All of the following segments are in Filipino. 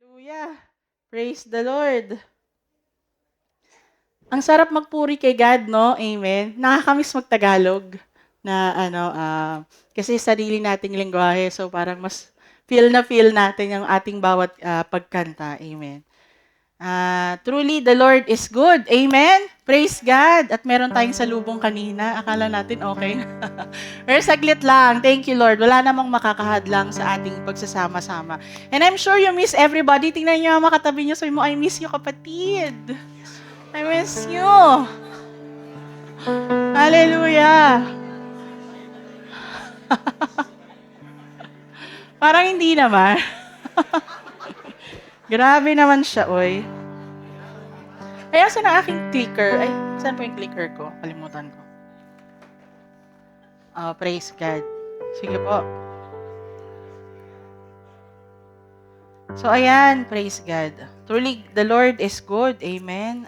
Hallelujah. Praise the Lord. Ang sarap magpuri kay God, no? Amen. Nakakamiss magtagalog na kasi sarili nating lengguwahe, so parang mas feel natin yung ating bawat pagkanta. Amen. Truly, the Lord is good. Amen? Praise God. At meron tayong salubong kanina. Akala natin okay. Pero saglit lang. Thank you, Lord. Wala namang makakahadlang sa ating pagsasama-sama. And I'm sure you miss everybody. Tingnan niyo ang makatabi niyo. Sabi mo, I miss you, kapatid. I miss you. Hallelujah. Parang hindi naman. Grabe naman siya, oy. Ay, saan ang aking clicker? Ay, saan po yung clicker ko? Kalimutan ko. Praise God. Sige po. So, ayan, praise God. Truly, the Lord is good. Amen.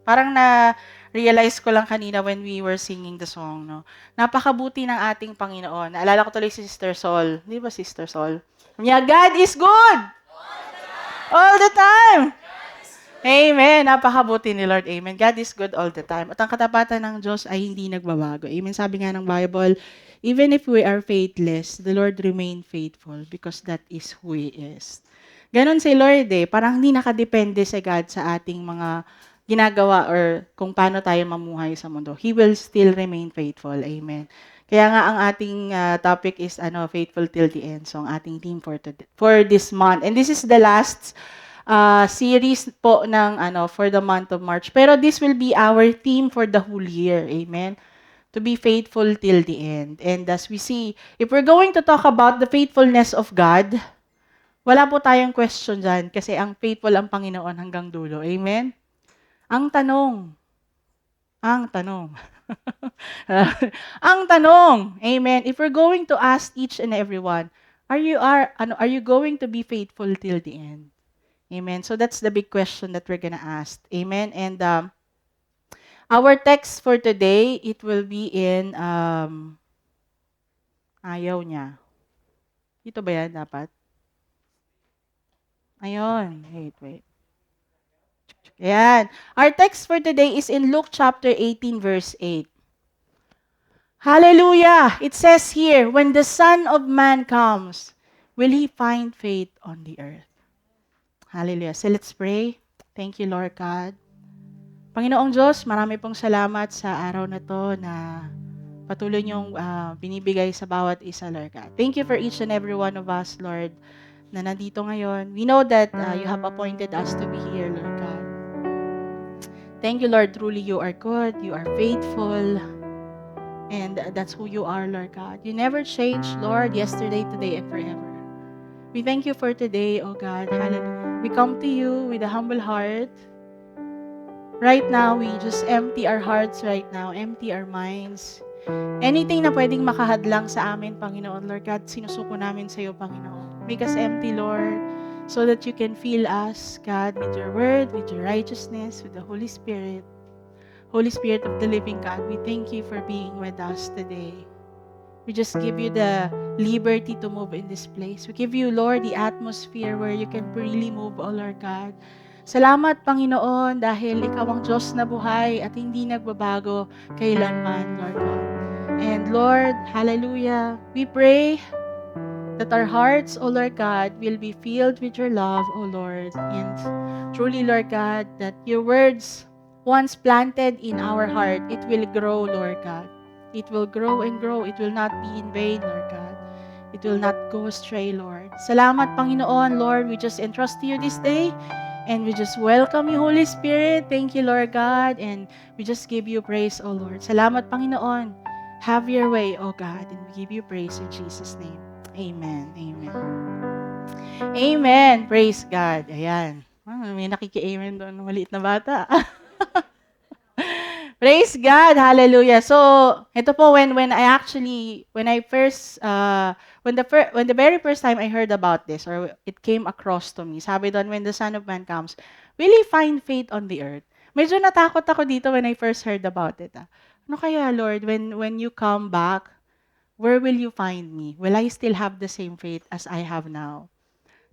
Parang na-realize ko lang kanina when we were singing the song, no? Napakabuti ng ating Panginoon. Naalala ko tuloy si Sister Sol. Di ba, Sister Sol? Yeah, God is good! All the time! Amen. Napakabuti ni Lord. Amen. God is good all the time. At ang katapatan ng Diyos ay hindi nagbabago. Amen. Sabi nga ng Bible, even if we are faithless, the Lord remain faithful because that is who He is. Ganon si Lord eh. Parang hindi nakadepende si God sa ating mga ginagawa or kung paano tayo mamuhay sa mundo. He will still remain faithful. Amen. Kaya nga ang ating topic is faithful till the end. So ang ating theme for this month. And this is the last series po ng for the month of March. Pero this will be our theme for the whole year. Amen. To be faithful till the end. And as we see, if we're going to talk about the faithfulness of God, wala po tayong question dyan kasi ang faithful ang Panginoon hanggang dulo. Amen? Ang tanong. Ang tanong, amen, if we're going to ask each and everyone, are you going to be faithful till the end? Amen. So that's the big question that we're gonna ask. Amen. And our text for today, it will be in ayaw niya. Ito ba yan dapat? Ayun. Wait. Ayan. Our text for today is in Luke chapter 18, verse 8. Hallelujah! It says here, when the Son of Man comes, will He find faith on the earth? Hallelujah. So let's pray. Thank you, Lord God. Panginoong Diyos, marami pong salamat sa araw na to na patuloy niyong binibigay sa bawat isa, Lord God. Thank you for each and every one of us, Lord, na nandito ngayon. We know that you have appointed us to be here, Lord God. Thank you, Lord. Truly, you are good. You are faithful. And that's who you are, Lord God. You never change, Lord, yesterday, today, and forever. We thank you for today, oh God. Hallelujah. We come to you with a humble heart. Right now, we just empty our hearts right now, empty our minds. Anything na pwedeng makahadlang sa amin, Panginoon, Lord God, sinusuko namin sa iyo, Panginoon. Make us empty, Lord, so that you can fill us, God, with your word, with your righteousness, with the Holy Spirit. Holy Spirit of the living God, we thank you for being with us today. We just give you the liberty to move in this place. We give you, Lord, the atmosphere where you can freely move, oh Lord God. Salamat, Panginoon, dahil ikaw ang Diyos na buhay at hindi nagbabago kailanman, Lord God. And Lord, hallelujah, we pray that our hearts, O Lord God, will be filled with your love, O Lord. And truly, Lord God, that your words, once planted in our heart, it will grow, Lord God. It will grow and grow. It will not be in vain, Lord God. It will not go astray, Lord. Salamat, Panginoon, Lord. We just entrust to you this day. And we just welcome you, Holy Spirit. Thank you, Lord God. And we just give you praise, O Lord. Salamat, Panginoon. Have your way, O God. And we give you praise in Jesus' name. Amen. Amen. Amen. Praise God. Ayan. May nakiki-amen doon. Maliit na bata. Praise God. Hallelujah. So, ito po when the very first time I heard about this or it came across to me, sabi doon, when the Son of Man comes, will He find faith on the earth? Medyo natakot ako dito when I first heard about it. Ano kaya, Lord, when you come back, where will you find me? Will I still have the same faith as I have now?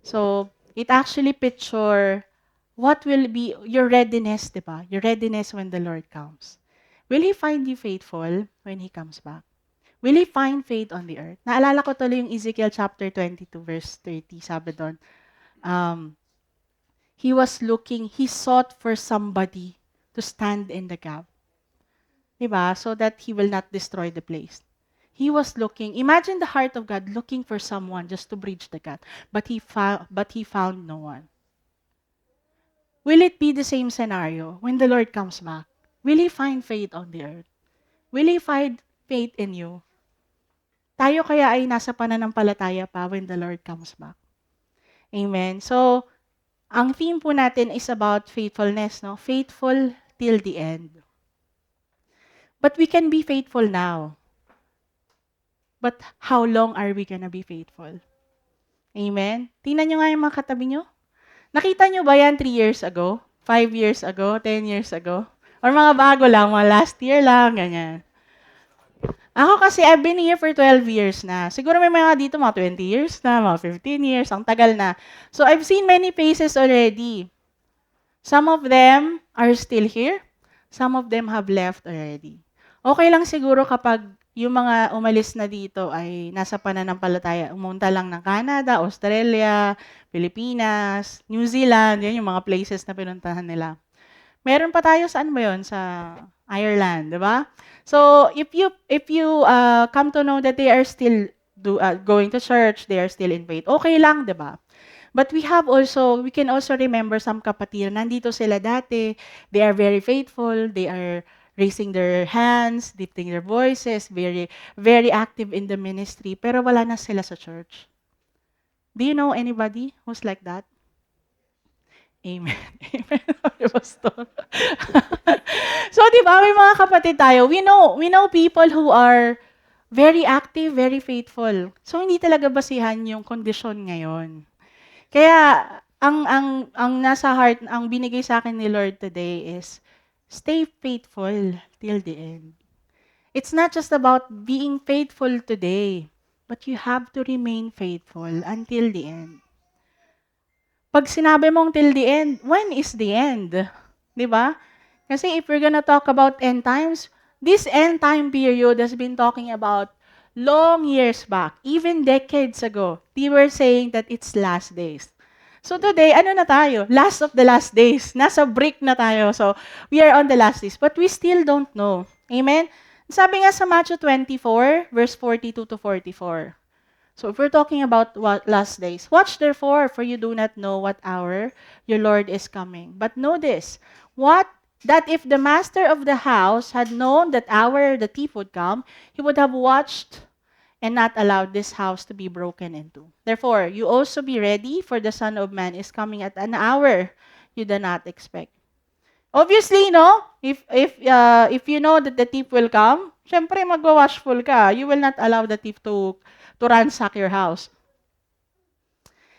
So, it actually picture what will be your readiness, di ba? Your readiness when the Lord comes. Will He find you faithful when He comes back? Will He find faith on the earth? Naalala ko tuloy yung Ezekiel chapter 22, verse 30. Sabi doon, he sought for somebody to stand in the gap. Diba? So that He will not destroy the place. He was looking, imagine the heart of God looking for someone just to bridge the gap. But he found no one. Will it be the same scenario when the Lord comes back? Will He find faith on the earth? Will He find faith in you? Tayo kaya ay nasa pananampalataya pa when the Lord comes back. Amen. So, ang theme po natin is about faithfulness, no? Faithful till the end. But we can be faithful now. But how long are we gonna be faithful? Amen? Tingnan nyo nga yung mga katabi nyo. Nakita nyo ba yan 3 years ago? 5 years ago? 10 years ago? Or mga bago lang, mga last year lang, ganyan. Ako kasi, I've been here for 12 years na. Siguro may mga dito, mga 20 years na, mga 15 years, ang tagal na. So, I've seen many faces already. Some of them are still here. Some of them have left already. Okay lang siguro kapag yung mga umalis na dito ay nasa pananampalataya, umunta lang ng Canada, Australia, Pilipinas, New Zealand, yan yung mga places na pinuntahan nila. Meron pa tayo, saan ba yun? Sa Ireland, di ba? So, if you come to know that they are still going to church, they are still in faith, okay lang, di ba? But we can also remember some kapatid, nandito sila dati, they are very faithful, they are raising their hands, lifting their voices, very, very active in the ministry, pero wala na sila sa church. Do you know anybody who's like that? Amen. Amen. So, di ba, may mga kapatid tayo, we know people who are very active, very faithful. So, hindi talaga basihan yung kondisyon ngayon. Kaya, ang nasa heart, ang binigay sa akin ni Lord today is, stay faithful till the end. It's not just about being faithful today, but you have to remain faithful until the end. Pag sinabi mong till the end, when is the end? Di ba? Kasi if we're gonna talk about end times, this end time period has been talking about long years back, even decades ago. They were saying that it's last days. So today, ano na tayo? Last of the last days. Nasa break na tayo. So we are on the last days. But we still don't know. Amen? Sabi nga sa Matthew 24, verse 42 to 44. So if we're talking about last days, watch therefore, for you do not know what hour your Lord is coming. But know this, that if the master of the house had known that hour the thief would come, he would have watched and not allowed this house to be broken into. Therefore, you also be ready, for the Son of Man is coming at an hour you do not expect. Obviously, no? If you know that the thief will come, syempre magwa-watchful ka. You will not allow the thief to ransack your house.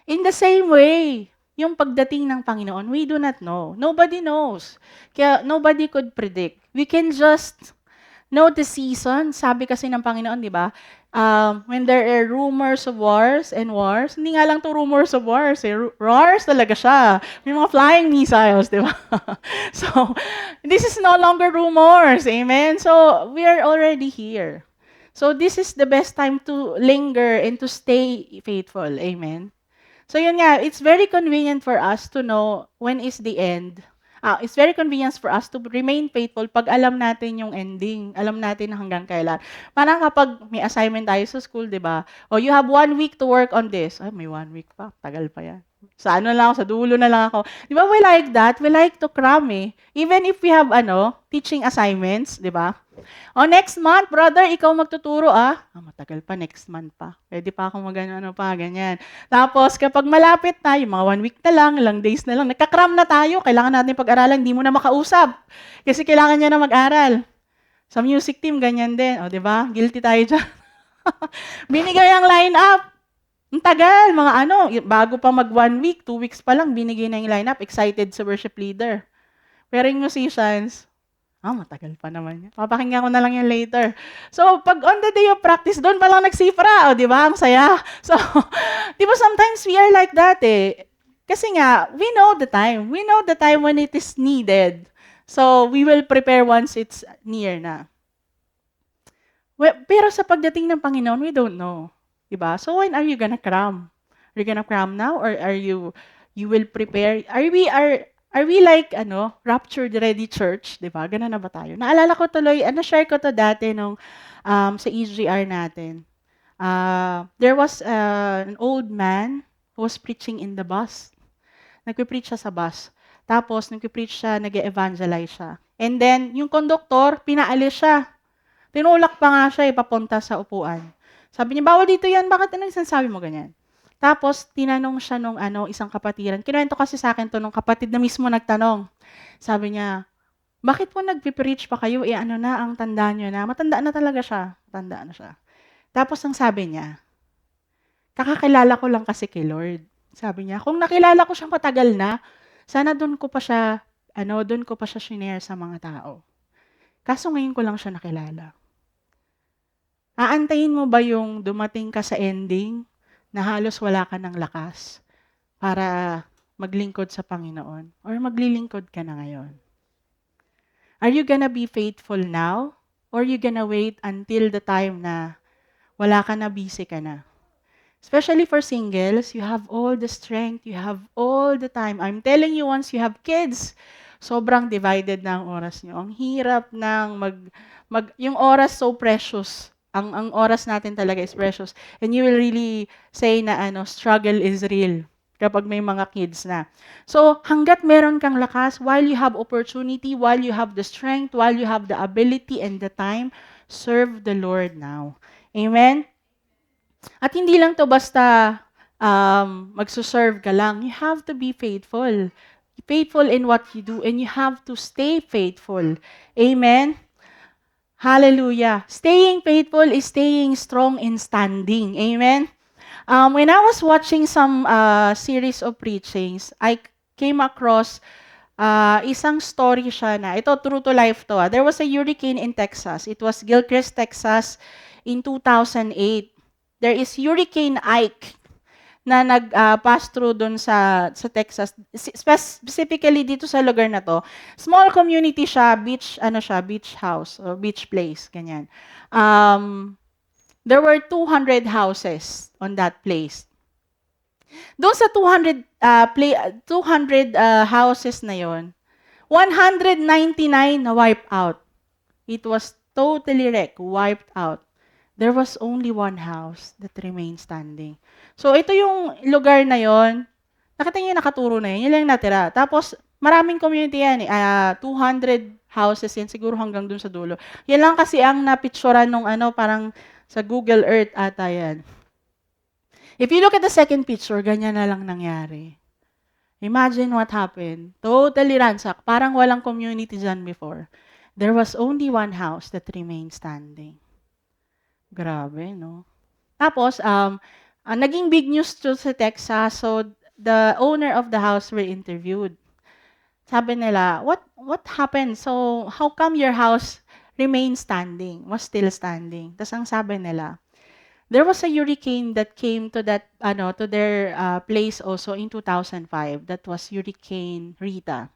In the same way, yung pagdating ng Panginoon, we do not know. Nobody knows. Kaya nobody could predict. We can just know the season. Sabi kasi ng Panginoon, di ba? When there are rumors of wars, hindi nga lang to rumors of wars, wars talaga siya. May mga flying missiles, di ba? So, this is no longer rumors, amen? So, we are already here. So, this is the best time to linger and to stay faithful, amen? So, yun nga, it's very convenient for us to know when is the end. It's very convenient for us to remain faithful pag alam natin yung ending. Alam natin hanggang kailan. Parang kapag may assignment tayo sa school, di ba? O you have 1 week to work on this. Ay, may 1 week pa. Tagal pa yan. Sa ano lang ako, sa dulo na lang ako. Di ba we like that? We like to cram eh. Even if we have teaching assignments, di ba? O next month, brother, ikaw magtuturo matagal pa, next month pa. Pwede pa akong ganyan. Tapos kapag malapit na, yung mga 1 week na lang, ilang days na lang, nagkakram na tayo, kailangan natin pag-aralan, hindi mo na makausap. Kasi kailangan niya na mag-aral. Sa music team, ganyan din. O, di ba? Guilty tayo dyan. Binigay ang line-up. Ang tagal, bago pa mag 1 week, 2 weeks pa lang, binigay na yung line-up, excited sa worship leader. Pero yung musicians, matagal pa naman yan. Papakinggan ko na lang yan later. So, pag on the day of practice, doon pa lang nagsipra. O, di ba? Ang saya. So, di ba sometimes we are like that eh. Kasi nga, we know the time. We know the time when it is needed. So, we will prepare once it's near na. Well, pero sa pagdating ng Panginoon, we don't know. Diba? So, when are you gonna cram? Are you gonna cram now? Or are you will prepare? Are we like, raptured ready church? Diba? Ganun na ba tayo? Naalala ko tuloy, share ko to dati nung sa EGR natin. There was an old man who was preaching in the bus. Nagpe-preach siya sa bus. Tapos, nagpe-preach siya, nag-evangelize siya. And then, yung conductor, pinaalis siya. Tinulak pa nga siya, papunta sa upuan. Sabi niya, bawal dito yan, bakit ano yung sinasabi mo ganyan? Tapos, tinanong siya nung isang kapatiran. Kinuwento kasi sa akin to nung kapatid na mismo nagtanong. Sabi niya, bakit po nagpe-preach pa kayo? Ano na, ang tanda niyo na. Matanda na talaga siya. Matanda na siya. Tapos, ang sabi niya, kakakilala ko lang kasi kay Lord. Sabi niya, kung nakilala ko siyang matagal na, sana doon ko pa siya shinare sa mga tao. Kaso ngayon ko lang siya nakilala. Aantayin mo ba yung dumating ka sa ending na halos wala ka ng lakas para maglingkod sa Panginoon? Or maglilingkod ka na ngayon? Are you gonna be faithful now? Or you gonna wait until the time na wala ka na, busy ka na? Especially for singles, you have all the strength, you have all the time. I'm telling you, once you have kids, sobrang divided na ang oras nyo. Ang hirap ng yung oras so precious. Ang oras natin talaga is precious. And you will really say na struggle is real kapag may mga kids na. So, hanggat meron kang lakas, while you have opportunity, while you have the strength, while you have the ability and the time, serve the Lord now. Amen? At hindi lang to basta magsuserve ka lang. You have to be faithful. Faithful in what you do and you have to stay faithful. Amen? Hallelujah. Staying faithful is staying strong in standing. Amen? When I was watching some series of preachings, I came across isang story siya na, ito true to life to. There was a hurricane in Texas. It was Gilchrist, Texas in 2008. There is Hurricane Ike na nag-pass through doon sa Texas. Specifically dito sa lugar na to. Small community siya, beach house or beach place, ganyan. There were 200 houses on that place. Doon sa 200 houses na yon, 199 na wiped out. It was totally wiped out. There was only one house that remained standing. So, ito yung lugar na yon. Nakita niyo yung nakaturo na yun. Yun lang natira. Tapos, maraming community yan. 200 houses yan. Siguro hanggang dun sa dulo. Yan lang kasi ang napicturean nung parang sa Google Earth ata yan. If you look at the second picture, ganyan na lang nangyari. Imagine what happened. Totally ransack. Parang walang community dyan before. There was only one house that remained standing. Grabe, no? Tapos, naging big news to sa Texas, so the owner of the house were interviewed. Sabi nila, what happened? So, how come your house remained standing, was still standing? Tapos ang sabi nila, there was a hurricane that came to that to their place also in 2005. That was Hurricane Rita.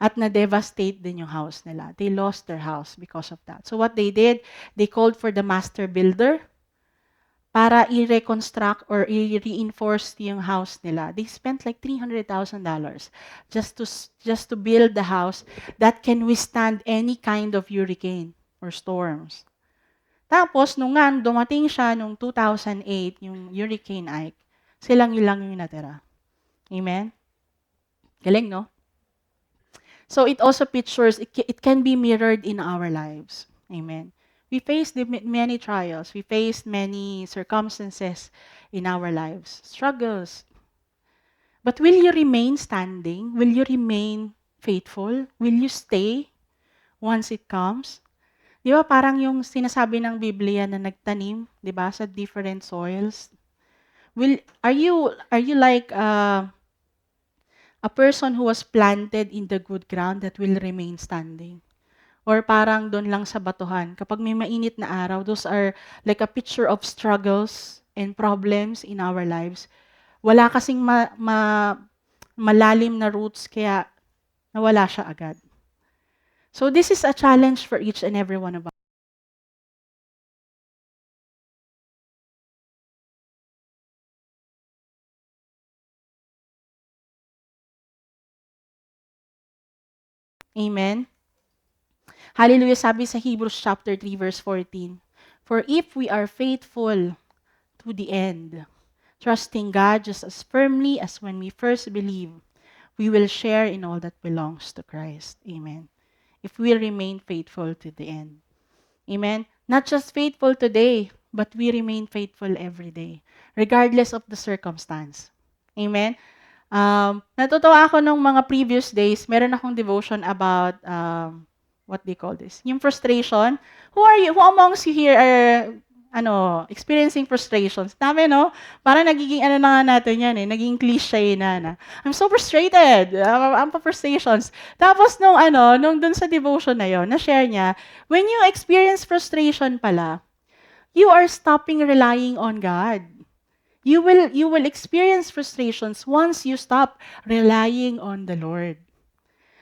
At na-devastate din yung house nila. They lost their house because of that. So what they did, they called for the master builder para i-reconstruct or i-reinforce yung house nila. They spent like $300,000 just to build the house that can withstand any kind of hurricane or storms. Tapos, nung dumating siya nung 2008, yung Hurricane Ike, silang yun lang yung natira. Amen? Galing, no? So it also pictures, it can be mirrored in our lives. Amen. We face many trials. We face many circumstances in our lives. Struggles. But will you remain standing? Will you remain faithful? Will you stay once it comes? Di ba parang yung sinasabi ng Biblia na nagtanim, di ba, sa different soils? Are you like a person who was planted in the good ground that will remain standing? Or parang doon lang sa batuhan. Kapag may mainit na araw, those are like a picture of struggles and problems in our lives. Wala kasing malalim na roots, kaya nawala siya agad. So this is a challenge for each and every one of us. Amen? Hallelujah, sabi sa Hebrews chapter 3, verse 14, "For if we are faithful to the end, trusting God just as firmly as when we first believed, we will share in all that belongs to Christ." Amen. If we remain faithful to the end. Amen. Not just faithful today, but we remain faithful every day, regardless of the circumstance. Amen. Natutuwa ako nung mga previous days, meron akong devotion about, what do you call this? Yung frustration. Who are you? Who amongst you here are, experiencing frustrations? Dami, no? Parang nagiging, na nga natin yan eh, naging cliche na. I'm so frustrated. I'm pa frustrations. Tapos nung dun sa devotion na yon, na-share niya, when you experience frustration pala, you are stopping relying on God. You will experience frustrations once you stop relying on the Lord.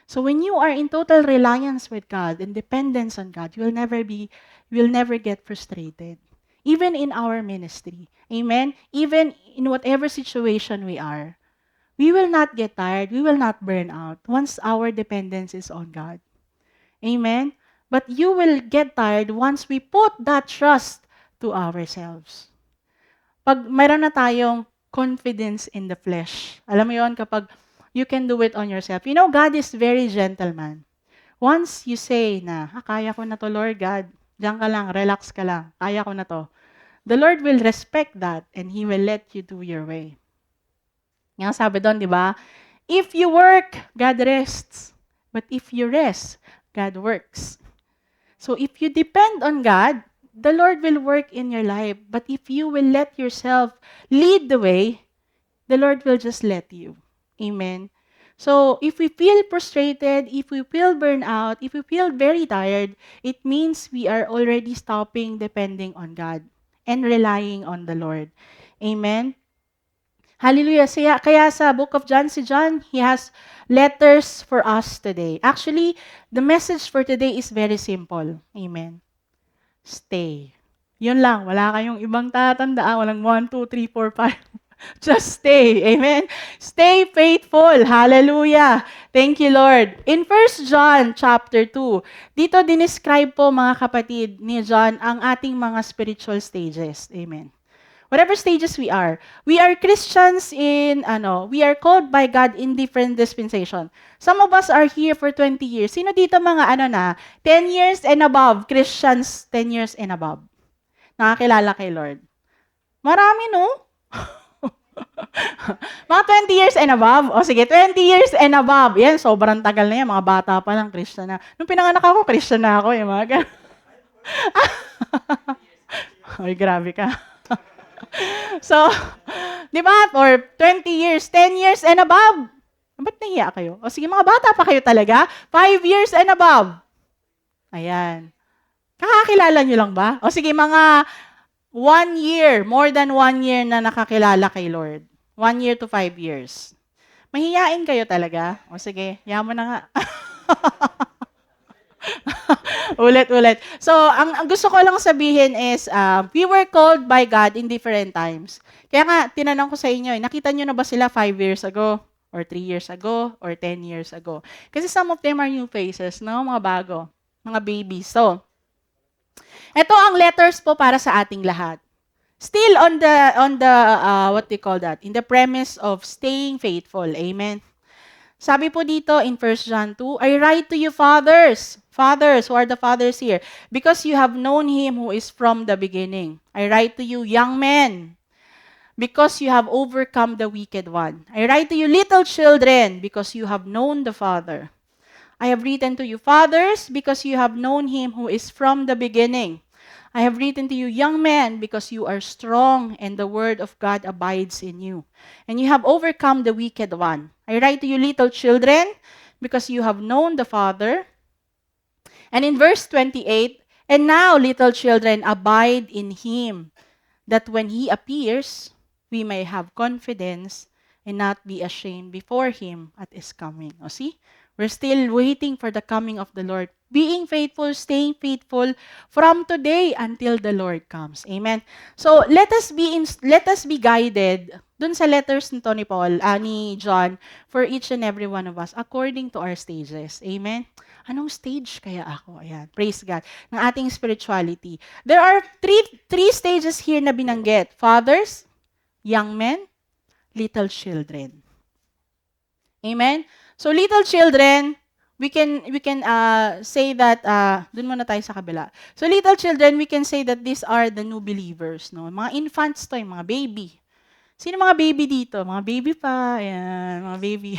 So when you are in total reliance with God and dependence on God, you will never get frustrated. Even in our ministry. Amen? Even in whatever situation we are, we will not get tired, we will not burn out once our dependence is on God. Amen? But you will get tired once we put that trust to ourselves. Pag mayroon na tayong confidence in the flesh. Alam mo yon, kapag you can do it on yourself. You know, God is very gentleman. Once you say na, kaya ko na to, Lord God, diyan ka lang, relax ka lang, kaya ko na to. The Lord will respect that and He will let you do your way. Yang sabi doon, di ba? If you work, God rests. But if you rest, God works. So if you depend on God, the Lord will work in your life. But if you will let yourself lead the way, the Lord will just let you. Amen. So if we feel frustrated, if we feel burned out, if we feel very tired, it means we are already stopping depending on God and relying on the Lord. Amen. Hallelujah. Kaya sa book of John, si John, he has letters for us today. Actually, the message for today is very simple. Amen. Stay. Yun lang. Wala kayong ibang tatandaan. Walang 1, 2, 3, 4, 5. Just stay. Amen. Stay faithful. Hallelujah. Thank you, Lord. In 1 John chapter 2, dito dinescribe po mga kapatid ni John ang ating mga spiritual stages. Amen. Whatever stages we are Christians we are called by God in different dispensation. Some of us are here for 20 years. Sino dito mga 10 years and above, Christians 10 years and above? Nakakilala kay Lord. Marami, no? Mga 20 years and above. O sige, 20 years and above. Yan, sobrang tagal na yan. Mga bata pa lang, Christian na. Nung pinanganak ako, Christian na ako. Yung mga ganun. Ay, grabe ka. So, di ba? For 20 years, 10 years and above. Ba't nahiya kayo? O sige, mga bata pa kayo talaga? 5 years and above. Ayan. Kakakilala nyo lang ba? O sige, mga 1 year, more than 1 year na nakakilala kay Lord. 1 year to 5 years. Mahihiyain kayo talaga? O sige, yaman na nga. Ulit. So, ang gusto ko lang sabihin is, we were called by God in different times. Kaya nga, tinanong ko sa inyo, nakita nyo na ba sila 5 years ago? Or 3 years ago? Or 10 years ago? Kasi some of them are new faces, no? Mga bago. Mga babies. So, ito ang letters po para sa ating lahat. Still on the what do you call that? In the premise of staying faithful. Amen. Sabi po dito in 1 John 2, I write to you fathers, who are the fathers here, because you have known Him who is from the beginning. I write to you young men, because you have overcome the wicked one. I write to you little children, because you have known the Father. I have written to you fathers, because you have known Him who is from the beginning. I have written to you young men, because you are strong and the word of God abides in you. And you have overcome the wicked one. I write to you little children, because you have known the Father. And in verse 28, and now little children abide in Him, that when He appears, we may have confidence and not be ashamed before Him at His coming. O see? We're still waiting for the coming of the Lord. Being faithful, staying faithful from today until the Lord comes. Amen. So let us be guided dun sa letters nito ni Paul, ni John, for each and every one of us according to our stages. Amen. Anong stage kaya ako? Ayan. Praise God. Ng ating spirituality. There are three stages here na binanggit. Fathers, young men, little children. Amen. So little children, we can say that dun muna tayo sa kabila. So little children, we can say that these are the new believers, no? Mga infants to, yung mga baby. Sino mga baby dito? Mga baby pa, ayan, mga baby.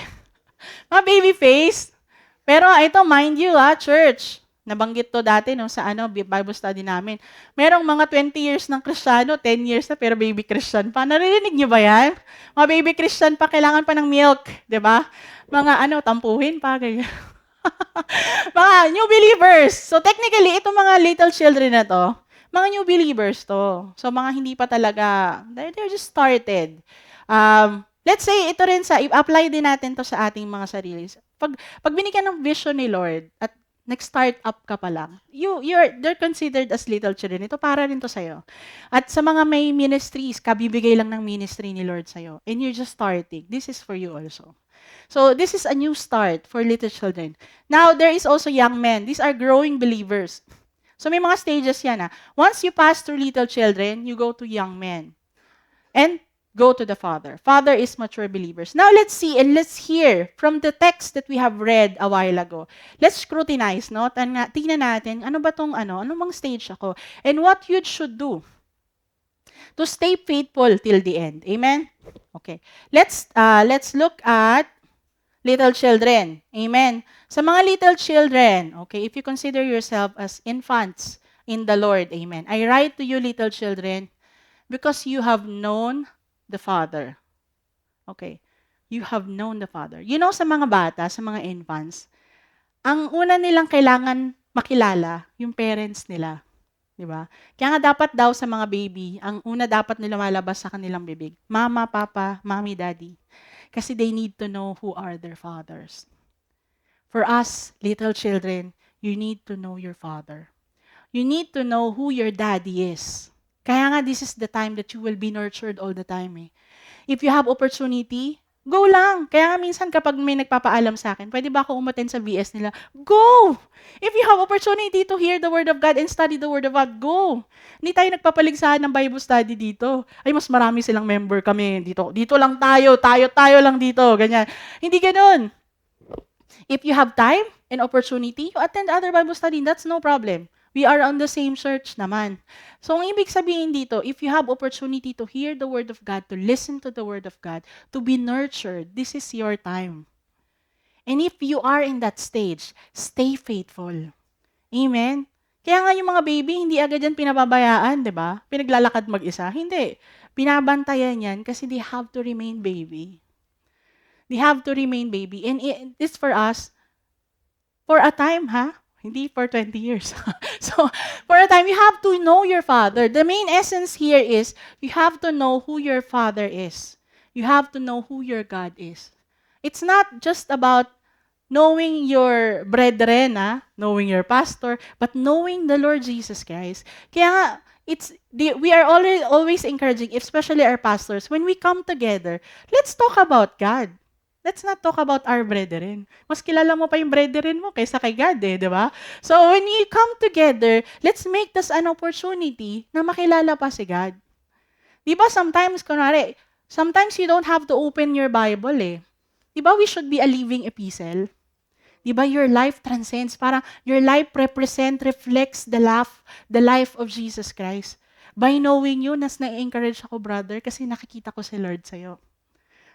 Mga baby face. Pero ito, mind you, church. Nabanggit to dati no, sa Bible study namin. Merong mga 20 years ng Kristiyano, 10 years na pero baby Christian pa. Naririnig niyo ba yan? Mga baby Christian pa, kailangan pa ng milk, di ba? Mga tampuhin pa. Mga new believers. So technically, itong mga little children na to, mga new believers to. So mga hindi pa talaga, they're just started. Let's say, ito rin i-apply din natin to sa ating mga sarili. Pag binigyan ng vision ni Lord at nag-start up ka pa lang, they're considered as little children. Ito para rin to sa'yo. At sa mga may ministries, kabibigay lang ng ministry ni Lord sa'yo. And you're just starting. This is for you also. So, this is a new start for little children. Now, there is also young men. These are growing believers. So, may mga stages yan. Once you pass through little children, you go to young men. And go to the Father. Father is mature believers. Now, let's see and let's hear from the text that we have read a while ago. Let's scrutinize, no? Tingnan natin, ano bang stage ako? And what you should do to stay faithful till the end. Amen? Okay. Let's look at little children. Amen? Sa mga little children, okay, if you consider yourself as infants in the Lord, amen, I write to you, little children, because you have known the Father. Okay. You have known the Father. You know, sa mga bata, sa mga infants, ang una nilang kailangan makilala, yung parents nila. Diba? Kaya nga dapat daw sa mga baby, ang una dapat nila malabas sa kanilang bibig, mama, papa, mommy, daddy. Kasi they need to know who are their fathers. For us, little children, you need to know your father. You need to know who your daddy is. Kaya nga, this is the time that you will be nurtured all the time. If you have opportunity, go lang. Kaya nga minsan kapag may nagpapaalam sa akin, pwede ba ako umattend sa VS nila? Go! If you have opportunity to hear the Word of God and study the Word of God, go! Hindi tayo nagpapaligsahan ng Bible study dito. Ay, mas marami silang member kami dito. Dito lang tayo lang dito. Ganyan. Hindi ganun. If you have time and opportunity, you attend other Bible study. That's no problem. We are on the same church naman. So, ang ibig sabihin dito, if you have opportunity to hear the Word of God, to listen to the Word of God, to be nurtured, this is your time. And if you are in that stage, stay faithful. Amen? Kaya nga yung mga baby, hindi agad yan pinababayaan, di ba? Pinaglalakad mag-isa. Hindi. Binabantayan yan kasi they have to remain baby. They have to remain baby. And it's for us, for a time, Hindi for 20 years. So, for a time, you have to know your Father. The main essence here is, you have to know who your Father is. You have to know who your God is. It's not just about knowing your brethren, knowing your pastor, but knowing the Lord Jesus Christ. Kaya we are always encouraging, especially our pastors, when we come together, let's talk about God. Let's not talk about our brethren. Mas kilala mo pa yung brethren mo kaysa kay God, di ba? So, when you come together, let's make this an opportunity na makilala pa si God. Di ba, sometimes you don't have to open your Bible, Di ba, we should be a living epistle? Di ba, your life transcends. Parang your life reflects the life of Jesus Christ. By knowing you, na-encourage ako, brother, kasi nakikita ko si Lord sa'yo.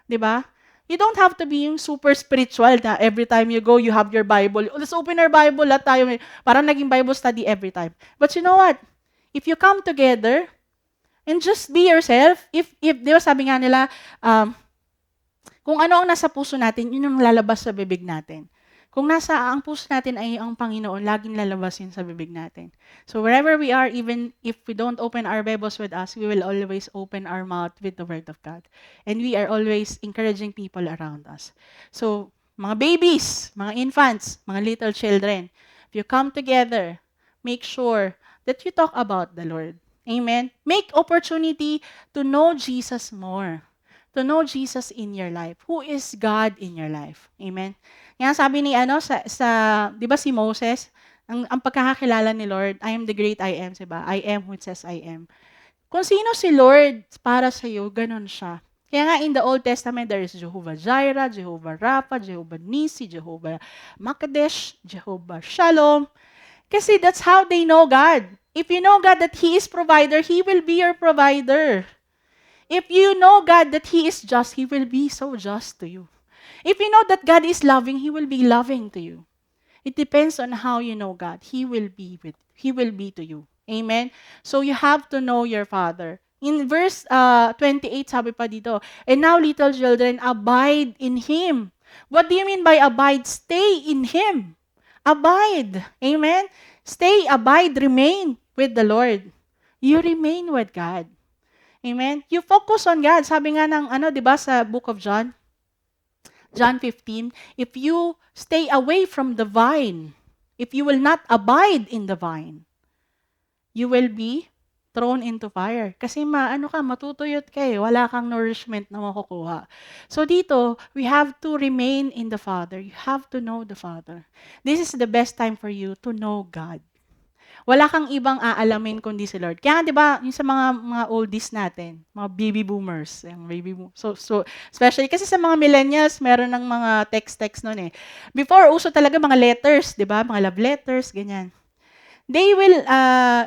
Di ba? You don't have to be yung super spiritual na every time you go, you have your Bible. Let's open our Bible, lahat tayo. Parang naging Bible study every time. But you know what? If you come together and just be yourself, if di ba sabi nga nila, kung ano ang nasa puso natin, yun yung lalabas sa bibig natin. Kung ang puso natin ay ang Panginoon, laging lalabas yun sa bibig natin. So wherever we are, even if we don't open our Bibles with us, we will always open our mouth with the Word of God. And we are always encouraging people around us. So, mga babies, mga infants, mga little children, if you come together, make sure that you talk about the Lord. Amen? Make opportunity to know Jesus more. To know Jesus in your life. Who is God in your life? Amen? Yan sabi ni di ba si Moses, ang pagkakakilala ni Lord, I am the great I am, diba? I am who it says I am. Kung sino si Lord para sa iyo, ganun siya. Kaya nga in the Old Testament, there is Jehovah Jireh, Jehovah Rapha, Jehovah Nisi, Jehovah Makadesh, Jehovah Shalom. Kasi that's how they know God. If you know God that He is provider, He will be your provider. If you know God that He is just, He will be so just to you. If you know that God is loving, He will be loving to you. It depends on how you know God. He will be to you. Amen? So you have to know your Father. In verse 28, sabi pa dito, and now little children, abide in Him. What do you mean by abide? Stay in Him. Abide. Amen? Stay, abide, remain with the Lord. You remain with God. Amen? You focus on God. Sabi nga ng, di ba, sa book of John 15, if you stay away from the vine, if you will not abide in the vine, you will be thrown into fire. Kasi matutuyot ka eh. Wala kang nourishment na makukuha. So dito, we have to remain in the Father. You have to know the Father. This is the best time for you to know God. Wala kang ibang aalamin kundi si Lord. Kaya 'di ba, yung sa mga oldies natin, mga baby boomers, yung baby boom. So especially kasi sa mga millennials, meron ng mga text noon eh. Before uso talaga mga letters, 'di ba? Mga love letters, ganyan. They will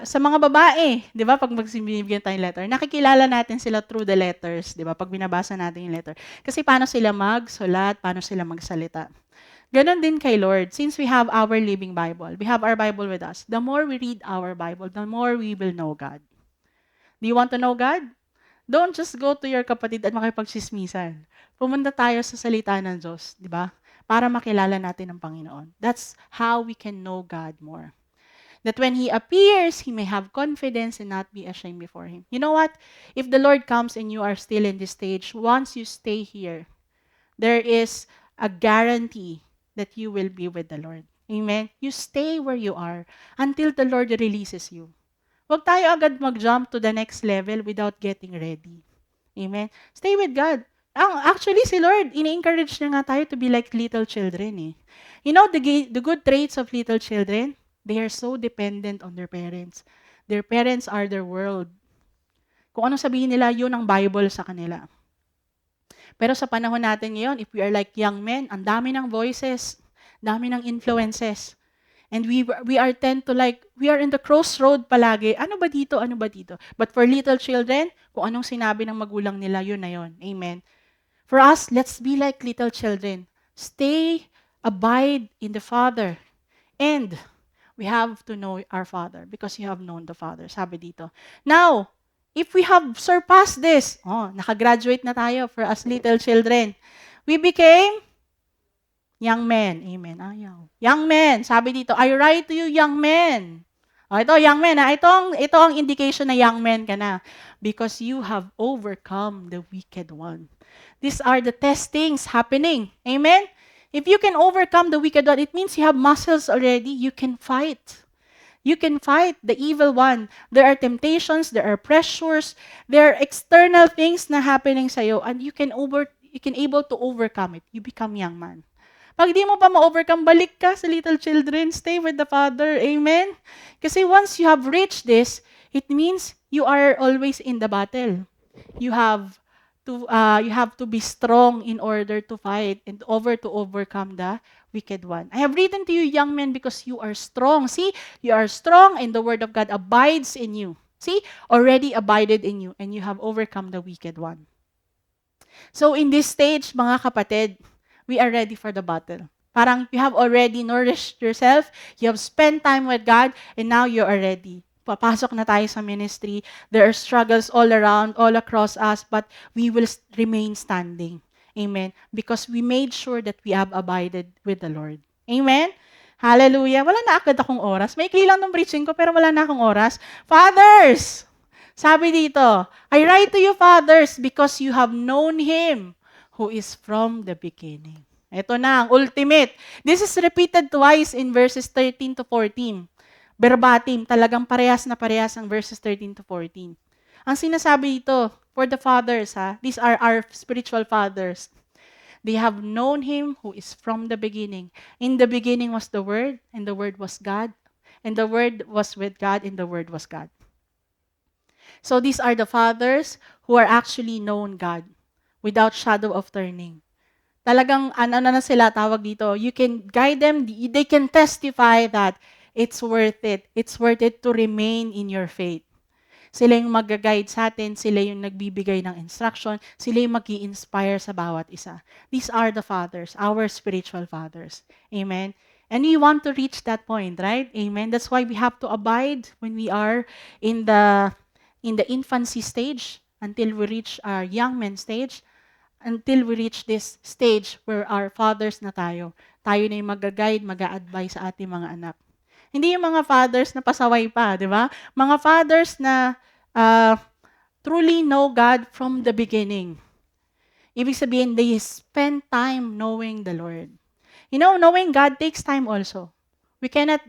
sa mga babae, 'di ba, pag magbibigyan tayong letter, nakikilala natin sila through the letters, 'di ba? Pag binabasa natin yung letter. Kasi paano sila magsulat, paano sila magsalita. Ganon din kay Lord. Since we have our living Bible, we have our Bible with us, the more we read our Bible, the more we will know God. Do you want to know God? Don't just go to your kapatid at makipagchismisan. Pumunta tayo sa salita ng Diyos, di ba? Para makilala natin ang Panginoon. That's how we can know God more. That when He appears, He may have confidence and not be ashamed before Him. You know what? If the Lord comes and you are still in this stage, once you stay here, there is a guarantee that you will be with the Lord. Amen? You stay where you are until the Lord releases you. Huwag tayo agad mag-jump to the next level without getting ready. Amen? Stay with God. Actually, si Lord, ini-encourage niya nga tayo to be like little children eh. You know, the good traits of little children, they are so dependent on their parents. Their parents are their world. Kung ano sabihin nila, yun ang Bible sa kanila. Pero sa panahon natin ngayon, if we are like young men, ang dami ng voices, dami ng influences. And we are tend to like, we are in the crossroad palagi. Ano ba dito? Ano ba dito? But for little children, kung anong sinabi ng magulang nila, yun na yun. Amen. For us, let's be like little children. Stay, abide in the Father. And we have to know our Father because you have known the Father. Sabi dito. Now, if we have surpassed this, nakagraduate na tayo for us little children. We became young men. Amen. Ayaw. Young men. Sabi dito, I write to you, young men. Ito, young men. Ito ang indication na young men ka na. Because you have overcome the wicked one. These are the testings happening. Amen? If you can overcome the wicked one, it means you have muscles already. You can fight. You can fight the evil one. There are temptations, there are pressures, there are external things na happening sa'yo, and you can able to overcome it. You become young man. Pag di mo pa ma-overcome, balik ka sa little children. Stay with the Father. Amen? Kasi once you have reached this, it means you are always in the battle. You have to be strong in order to fight and to overcome the wicked one. I have written to you, young men, because you are strong. See, you are strong and the word of God abides in you. See, already abided in you and you have overcome the wicked one. So in this stage, mga kapatid, we are ready for the battle. Parang you have already nourished yourself, you have spent time with God, and now you are ready. Papasok na tayo sa ministry. There are struggles all around, all across us, but we will remain standing. Amen. Because we made sure that we have abided with the Lord. Amen? Hallelujah. Wala na agad akong oras. Maikli lang ng preaching ko, pero wala na akong oras. Fathers! Sabi dito, I write to you, fathers, because you have known Him who is from the beginning. Ito na, ang ultimate. This is repeated twice in verses 13 to 14. Verbatim, talagang parehas na parehas ang verses 13 to 14. Ang sinasabi dito, for the fathers, these are our spiritual fathers. They have known Him who is from the beginning. In the beginning was the Word, and the Word was God. And the Word was with God, and the Word was God. So these are the fathers who are actually known God without shadow of turning. Talagang ano na sila tawag dito, you can guide them, they can testify that it's worth it. It's worth it to remain in your faith. Sila yung mag-guide sa atin, sila yung nagbibigay ng instruction, sila yung mag-i-inspire sa bawat isa. These are the fathers, our spiritual fathers. Amen? And we want to reach that point, right? Amen? That's why we have to abide when we are in the infancy stage until we reach our young men stage, until we reach this stage where our fathers na tayo. Tayo na yung mag-guide, mag-a-advise sa ating mga anak. Hindi yung mga fathers na pasaway pa, di ba? Mga fathers na truly know God from the beginning. Ibig sabihin, they spend time knowing the Lord. You know, knowing God takes time also. We cannot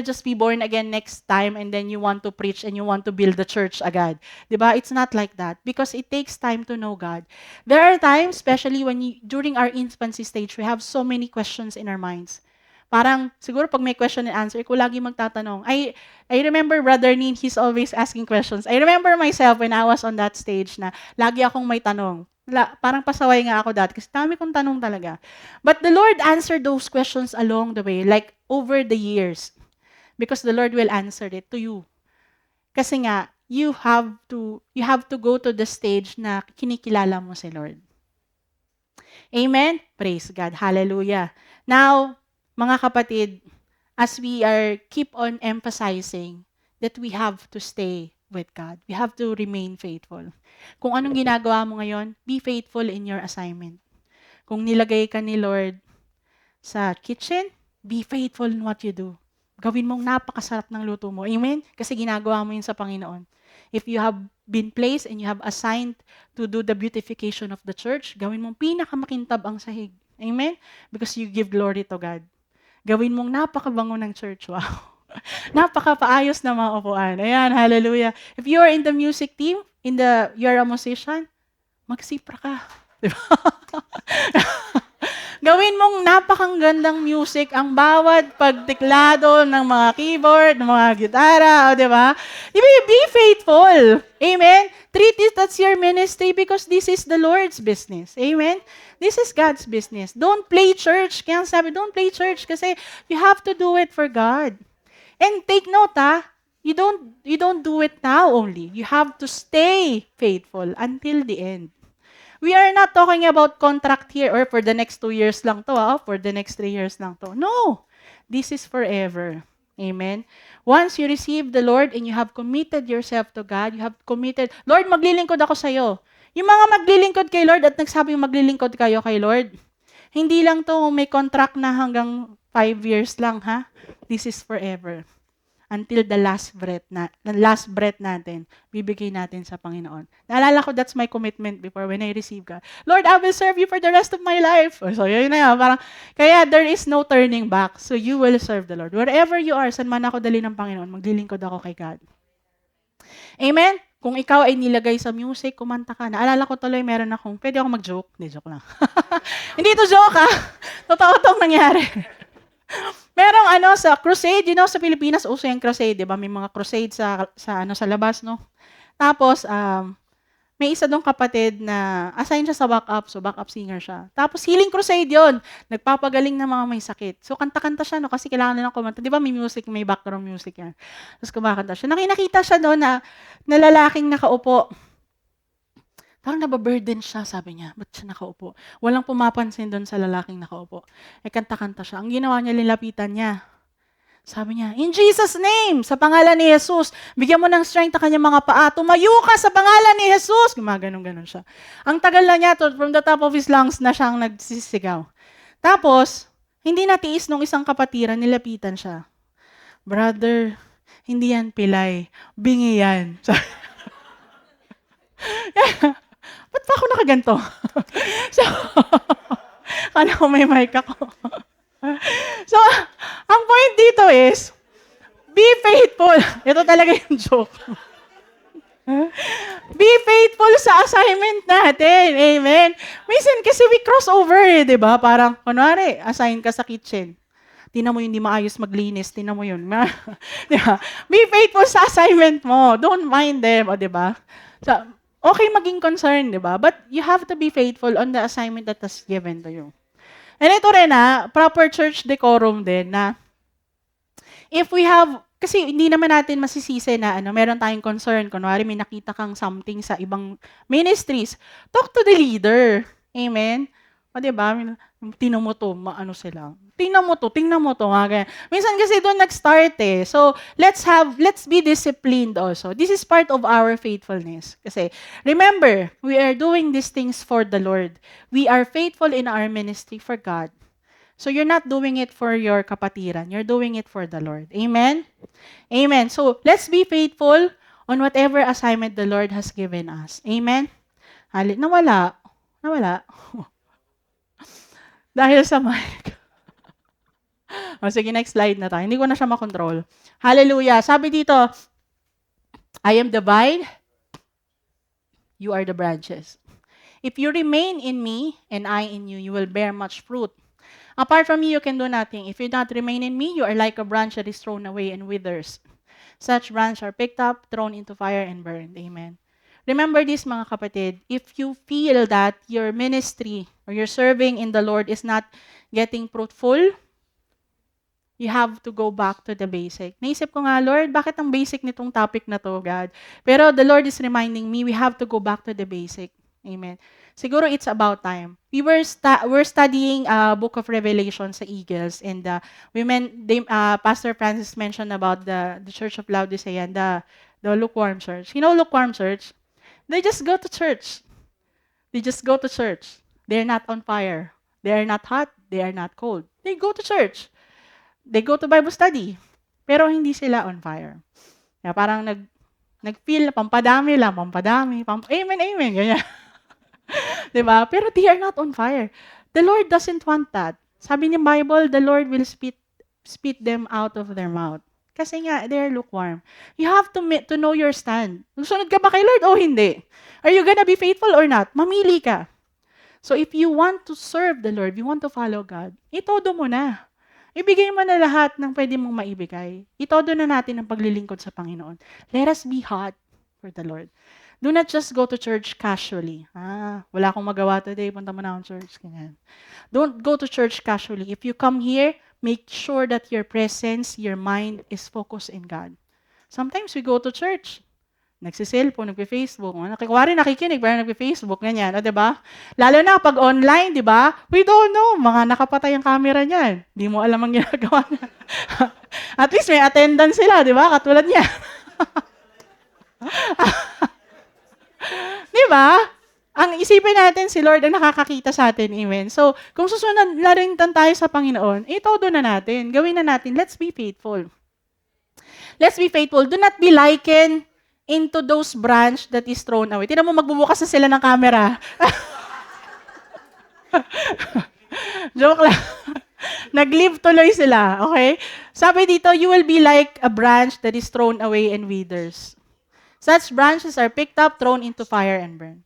just be born again next time and then you want to preach and you want to build the church agad. Diba? It's not like that because it takes time to know God. There are times, especially during our infancy stage, we have so many questions in our minds. Parang, siguro pag may question and answer, ko lagi magtatanong. I remember Brother Nin, he's always asking questions. I remember myself when I was on that stage na lagi akong may tanong. Parang pasaway nga ako dati kasi dami kong tanong talaga. But the Lord answered those questions along the way, like over the years. Because the Lord will answer it to you. Kasi nga, you have to go to the stage na kinikilala mo si Lord. Amen? Praise God. Hallelujah. Now, mga kapatid, as we keep on emphasizing that we have to stay with God. We have to remain faithful. Kung anong ginagawa mo ngayon, be faithful in your assignment. Kung nilagay ka ni Lord sa kitchen, be faithful in what you do. Gawin mong napakasarap ng luto mo. Amen? Kasi ginagawa mo yun sa Panginoon. If you have been placed and you have assigned to do the beautification of the church, gawin mong pinakamakintab ang sahig. Amen? Because you give glory to God. Gawin mong napakabango ng church. Wow. Napakapaayos na mga upuan. Ayan, hallelujah. If you are in the music team, you're a musician, magsipra ka. Diba? Gawin mong napakagandang music ang bawat pagtiklado ng mga keyboard, ng mga gitara, di ba? Be faithful. Amen? Treat it as your ministry because this is the Lord's business. Amen? This is God's business. Don't play church. Kaya sabi, don't play church kasi you have to do it for God. And take note, you don't do it now only. You have to stay faithful until the end. We are not talking about contract here or for the next 2 years lang to, for the next 3 years lang to. No. This is forever. Amen? Once you receive the Lord and you have committed yourself to God, you have committed, Lord, maglilingkod ako sa'yo. Yung mga maglilingkod kay Lord at nagsabi maglilingkod kayo kay Lord, hindi lang to may contract na hanggang 5 years lang, ha? This is forever. Until the last breath natin, bibigay natin sa Panginoon. Naalala ko, that's my commitment before when I receive God. Lord, I will serve you for the rest of my life. So, yun na yan. Kaya there is no turning back. So, you will serve the Lord. Wherever you are, saan man ako dali ng Panginoon, maglilingkod ako kay God. Amen? Kung ikaw ay nilagay sa music, kumanta ka. Naalala ko tuloy, meron akong, pwede ako mag-joke? Hindi, joke lang. Hindi to joke, ha? Totoo itong nangyari. Merong sa crusade, sa Pilipinas uso yung crusade, 'di ba? May mga crusade sa labas, no? Tapos may isa dong kapatid na assign siya sa backup, so backup singer siya. Tapos healing crusade 'yon. Nagpapagaling ng mga may sakit. So kanta-kanta siya, no, kasi kailangan nila kumanta. 'Di ba may music, may background music yan. Tapos kumakanta siya. Nakita siya doon na lalaking nakaupo. Parang nababurden siya, sabi niya. Ba't siya nakaupo? Walang pumapansin doon sa lalaking nakaupo. Kanta-kanta siya. Ang ginawa niya, lilapitan niya. Sabi niya, in Jesus' name, sa pangalan ni Jesus, bigyan mo ng strength ang kanyang mga paa. Tumayo ka sa pangalan ni Jesus. Gumaganon-ganon siya. Ang tagal na niya, from the top of his lungs na siyang nagsisigaw. Tapos, Hindi natiis nung isang kapatiran, nilapitan siya. Brother, hindi yan pilay. Bingi yan. Ba't pa ako nakaganto? So, kala ko may mic ako. So, ang point dito is, be faithful. Ito talaga yung joke. Be faithful sa assignment natin. Amen. Minsan kasi we cross over di ba? Parang, kunwari, assign ka sa kitchen. Tingnan mo yung hindi maayos maglinis. Tingnan mo yun. Di ba? Be faithful sa assignment mo. Don't mind them. O, di ba? So, okay maging concerned, di ba? But you have to be faithful on the assignment that was given to you. And ito rin proper church decorum din na if we have, kasi hindi naman natin masisisi na meron tayong concern. Kunwari may nakita kang something sa ibang ministries, talk to the leader. Amen? O diba? Tingnan mo to, sila. Tingnan mo to, mga ganyan. Minsan kasi doon nag-start So, let's be disciplined also. This is part of our faithfulness. Kasi, remember, we are doing these things for the Lord. We are faithful in our ministry for God. So, you're not doing it for your kapatiran. You're doing it for the Lord. Amen? Amen. So, let's be faithful on whatever assignment the Lord has given us. Amen? Nawala. Dahil sa mic. Sige, next slide na tayo. Hindi ko na siya makontrol. Hallelujah. Sabi dito, I am the vine, you are the branches. If you remain in me, and I in you, you will bear much fruit. Apart from me, you can do nothing. If you not remain in me, you are like a branch that is thrown away and withers. Such branches are picked up, thrown into fire, and burned. Amen. Remember this, mga kapatid. If you feel that your ministry or your serving in the Lord is not getting fruitful, you have to go back to the basic. Naisip ko nga, Lord, bakit ang basic nitong topic na to, God? Pero the Lord is reminding me, we have to go back to the basic. Amen. Siguro it's about time. We're studying Book of Revelation sa Eagles, and Pastor Francis mentioned about the Church of Laodicea and the lukewarm church. You know, lukewarm church? They just go to church. They're not on fire. They are not hot. They are not cold. They go to church. They go to Bible study. Pero hindi sila on fire. Kaya parang nag-feel na pampadami. Amen, ganyan. Diba? Pero they are not on fire. The Lord doesn't want that. Sabi ni Bible, the Lord will spit them out of their mouth. Kasi nga, they are lukewarm. You have to know your stand. Sunod ka ba kay Lord o hindi? Are you gonna be faithful or not? Mamili ka. So if you want to serve the Lord, you want to follow God, itodo mo na. Ibigay mo na lahat ng pwede mong maibigay. Itodo na natin ang paglilingkod sa Panginoon. Let us be hot for the Lord. Do not just go to church casually. Wala akong magawa today, punta mo na akong church. Ganyan. Don't go to church casually. If you come here, make sure that your presence, your mind is focused in God. Sometimes we go to church, nagsiselfone, nagpe-Facebook. Kuwari nakikinig, pero nagpe-Facebook, ganyan. Diba? Lalo na pag online, diba? We don't know. Mga nakapatay ang camera niyan. Hindi mo alam ang ginagawa niya. At least may attendance sila, diba? Katulad niya. Diba? Ang isipin natin, si Lord ang nakakakita sa atin. Amen. So, kung susunod na rin tayo sa Panginoon, itodo na natin. Gawin na natin. Let's be faithful. Let's be faithful. Do not be likened into those branch that is thrown away. Tingnan mo, magbubukas na sila ng camera. Joke lang. Nag-live tuloy sila. Okay? Sabi dito, you will be like a branch that is thrown away and withers. Such branches are picked up, thrown into fire, and burned.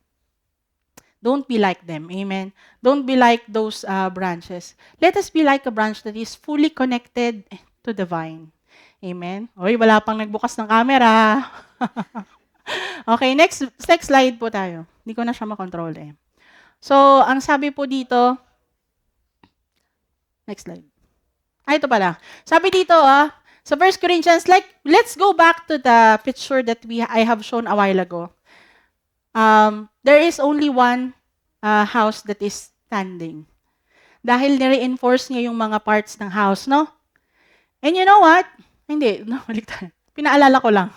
Don't be like them. Amen. Don't be like those branches. Let us be like a branch that is fully connected to the vine. Amen. Oy, wala pang nagbukas ng camera. Okay, next slide po tayo. Hindi ko na siya makontrol eh. So, ang sabi po dito, next slide. Ito pala. Sabi dito, sa 1 Corinthians, let's go back to the picture that I have shown a while ago. There is only one house that is standing. Dahil nire-enforce niya yung mga parts ng house, no? And you know what? Hindi, baliktad. Pinaalala ko lang.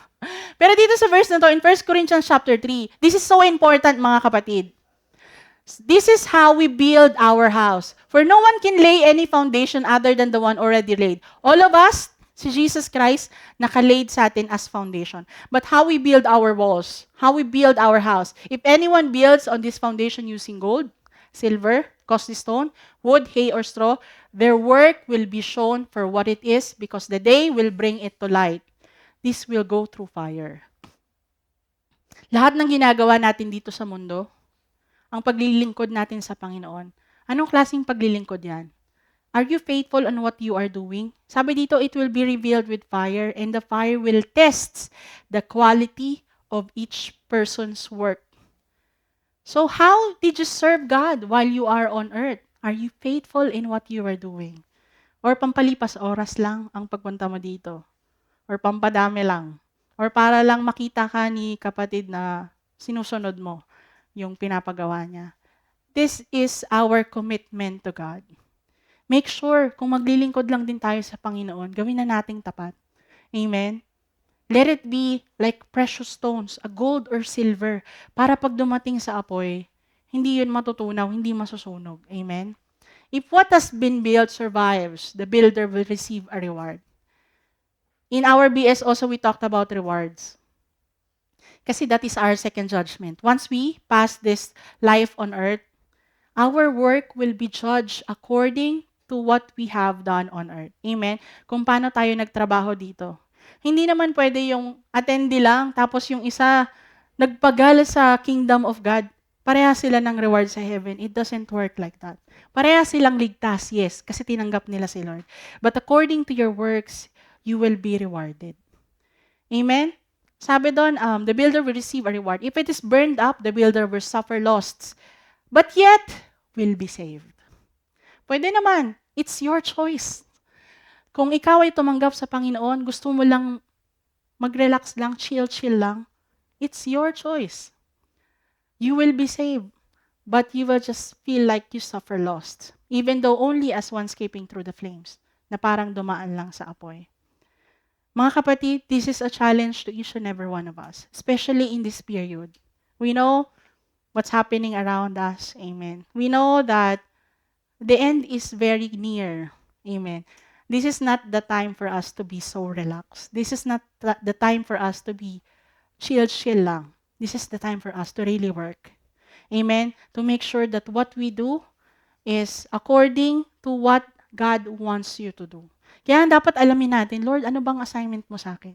Pero dito sa verse na to, in 1 Corinthians chapter 3, this is so important, mga kapatid. This is how we build our house. For no one can lay any foundation other than the one already laid. All of us, si Jesus Christ, nakalaid sa atin as foundation. But how we build our walls, how we build our house. If anyone builds on this foundation using gold, silver, costly stone, wood, hay, or straw, their work will be shown for what it is because the day will bring it to light. This will go through fire. Lahat ng ginagawa natin dito sa mundo, ang paglilingkod natin sa Panginoon. Anong klaseng paglilingkod yan? Are you faithful on what you are doing? Sabi dito, it will be revealed with fire and the fire will test the quality of each person's work. So how did you serve God while you are on earth? Are you faithful in what you are doing? Or pampalipas oras lang ang pagpunta mo dito? Or pampadami lang? Or para lang makita ka ni kapatid na sinusunod mo yung pinapagawa niya? This is our commitment to God. Make sure, kung maglilingkod lang din tayo sa Panginoon, gawin na nating tapat. Amen? Let it be like precious stones, a gold or silver, para pag dumating sa apoy, hindi yun matutunaw, hindi masusunog. Amen? If what has been built survives, the builder will receive a reward. In our BS also, we talked about rewards. Kasi that is our second judgment. Once we pass this life on earth, our work will be judged according to what we have done on earth. Amen? Kung paano tayo nagtrabaho dito. Hindi naman pwede yung attendee lang, tapos yung isa nagpagala sa kingdom of God. Pareha sila ng reward sa heaven. It doesn't work like that. Pareha silang ligtas, yes, kasi tinanggap nila si Lord. But according to your works, you will be rewarded. Amen? Sabi doon, the builder will receive a reward. If it is burned up, the builder will suffer loss. But yet, will be saved. Pwede naman. It's your choice. Kung ikaw ay tumanggap sa Panginoon, gusto mo lang mag-relax lang, chill lang, it's your choice. You will be saved. But you will just feel like you suffer loss. Even though only as one escaping through the flames, na parang dumaan lang sa apoy. Mga kapatid, this is a challenge to each and every one of us, especially in this period. We know what's happening around us. Amen. We know that the end is very near. Amen. This is not the time for us to be so relaxed. This is not the time for us to be chill lang. This is the time for us to really work. Amen. To make sure that what we do is according to what God wants you to do. Kaya dapat alamin natin, Lord, ano bang assignment mo sa akin?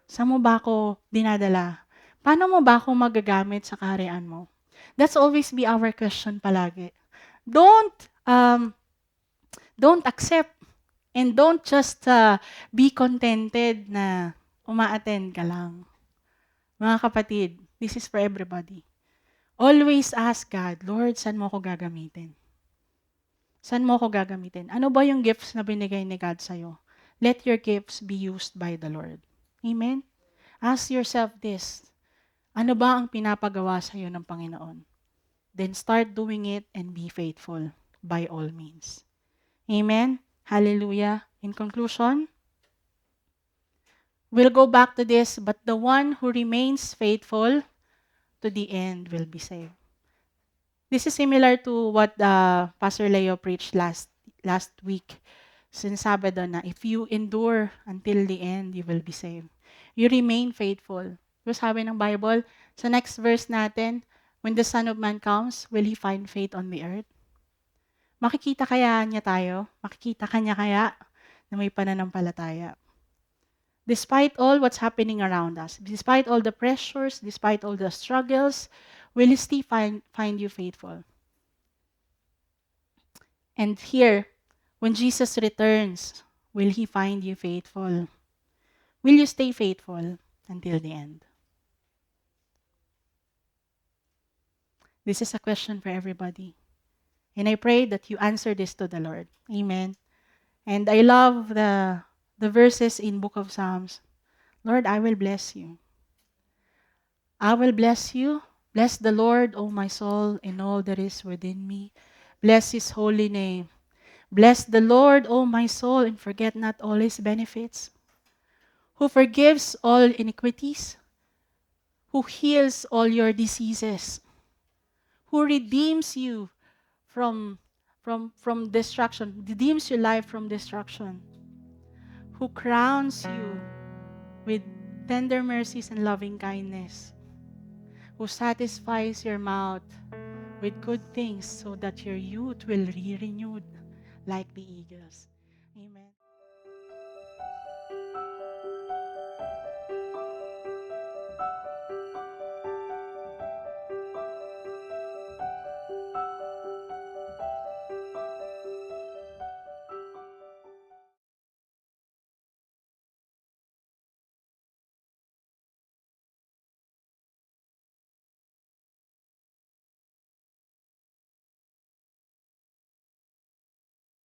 Saan mo ba ako dinadala? Paano mo ba ako magagamit sa kaharian mo? That's always be our question palagi. Don't accept and don't just be contented na uma-attend ka lang. Mga kapatid, this is for everybody. Always ask God, Lord, saan mo ako gagamitin? Saan mo ako gagamitin? Ano ba yung gifts na binigay ni God sa'yo? Let your gifts be used by the Lord. Amen? Ask yourself this. Ano ba ang pinapagawa sa'yo ng Panginoon? Then start doing it and be faithful by all means. Amen? Hallelujah. In conclusion, we'll go back to this, but the one who remains faithful to the end will be saved. This is similar to what Pastor Leo preached last week. Sinasabi doon na if you endure until the end, you will be saved. You remain faithful. Diba sabi ng Bible, sa next verse natin, when the Son of Man comes, will He find faith on the earth? Makikita kaya niya tayo? Makikita kanya kaya na may pananampalataya? Despite all what's happening around us, despite all the pressures, despite all the struggles, will He still find you faithful? And here, when Jesus returns, will He find you faithful? Will you stay faithful until the end? This is a question for everybody. And I pray that you answer this to the Lord. Amen. And I love the verses in Book of Psalms. Lord, I will bless you. I will bless you. Bless the Lord, O my soul, and all that is within me. Bless His holy name. Bless the Lord, O my soul, and forget not all His benefits. Who forgives all iniquities, who heals all your diseases, who redeems you from destruction, redeems your life from destruction, who crowns you with tender mercies and loving kindness, who satisfies your mouth with good things so that your youth will be renewed like the eagles. Amen.